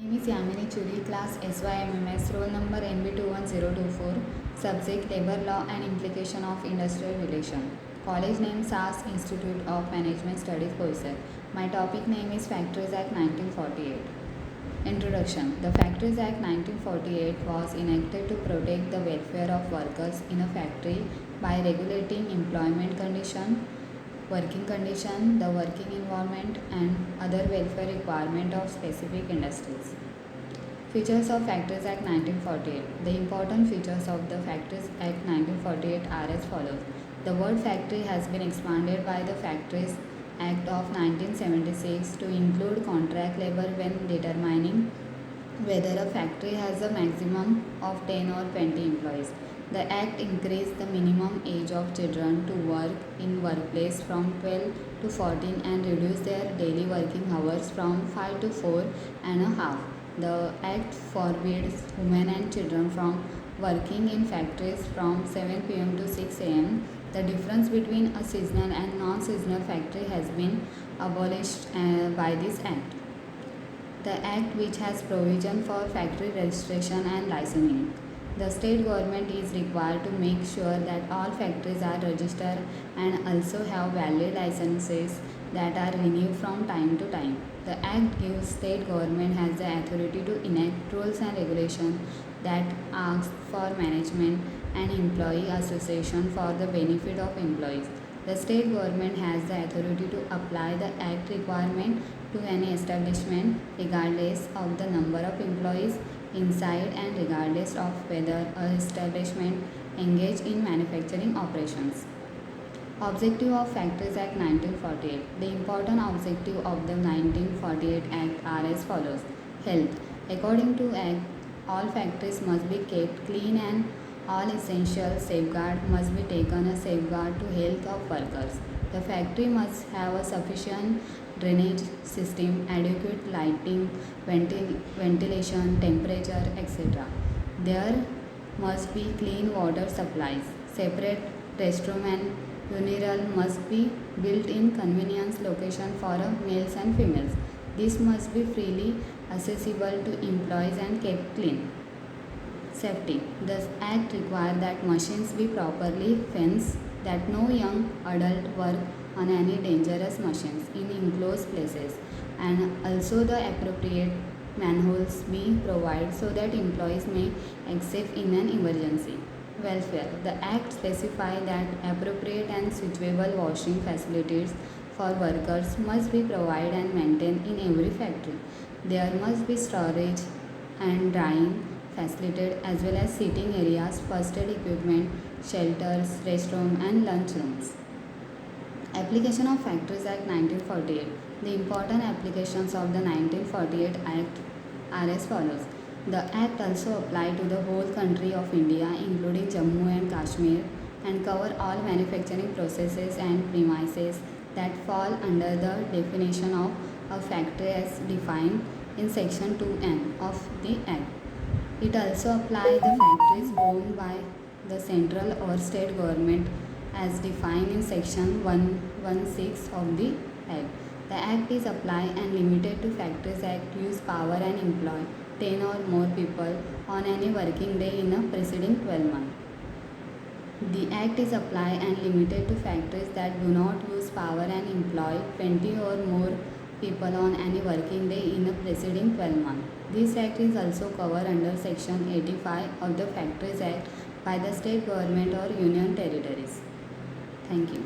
Name is Yamini Churi, class SYMMS, roll number NB21024, subject Labor Law and Implication of Industrial Relation. College name SAS Institute of Management Studies, Boisar. My topic name is Factories Act 1948. Introduction. The Factories Act 1948 was enacted to protect the welfare of workers in a factory by regulating employment condition, working condition, the working environment, and other welfare requirement of specific industries. Features of Factories Act 1948. The important features of the Factories Act 1948 are as follows. The word factory has been expanded by the Factories Act of 1976 to include contract labor when determining whether a factory has a maximum of 10 or 20 employees. The Act increased the minimum age of children to work in workplace from 12 to 14 and reduced their daily working hours from 5 to 4 and a half. The Act forbids women and children from working in factories from 7 pm to 6 am. The difference between a seasonal and non-seasonal factory has been abolished by this Act. The Act, which has provision for factory registration and licensing. The state government is required to make sure that all factories are registered and also have valid licenses that are renewed from time to time. The Act gives state government has the authority to enact rules and regulations that ask for management and employee association for the benefit of employees. The state government has the authority to apply the Act requirement to any establishment regardless of the number of employees inside and regardless of whether a establishment engage in manufacturing operations. Objective of Factories Act 1948. The important objective of the 1948 Act are as follows. Health. According to Act, all factories must be kept clean and all essential safeguards must be taken as safeguard to health of workers. The factory must have a sufficient drainage system, adequate lighting, ventilation, temperature, etc. There must be clean water supplies. Separate restroom and urinal must be built in convenience location for males and females. This must be freely accessible to employees and kept clean. Safety. The Act requires that machines be properly fenced, that no young adult work on any dangerous machines in enclosed places, and also the appropriate manholes be provided so that employees may access in an emergency. Welfare. The Act specifies that appropriate and suitable washing facilities for workers must be provided and maintained in every factory. There must be storage and drying facilitated as well as seating areas, first aid equipment, shelters, restroom and lunch rooms. Application of Factories Act 1948. The important applications of the 1948 Act are as follows. The Act also applies to the whole country of India including Jammu and Kashmir and cover all manufacturing processes and premises that fall under the definition of a factory as defined in section 2N of the Act. It also applies the factories owned by the central or state government as defined in section 116 of the Act. The Act is applied and limited to Factories Act use power and employ 10 or more people on any working day in a preceding 12 months. The Act is applied and limited to factories that do not use power and employ 20 or more people on any working day in a preceding 12 months. This Act is also covered under Section 85 of the Factories Act by the state government or union territories. Thank you.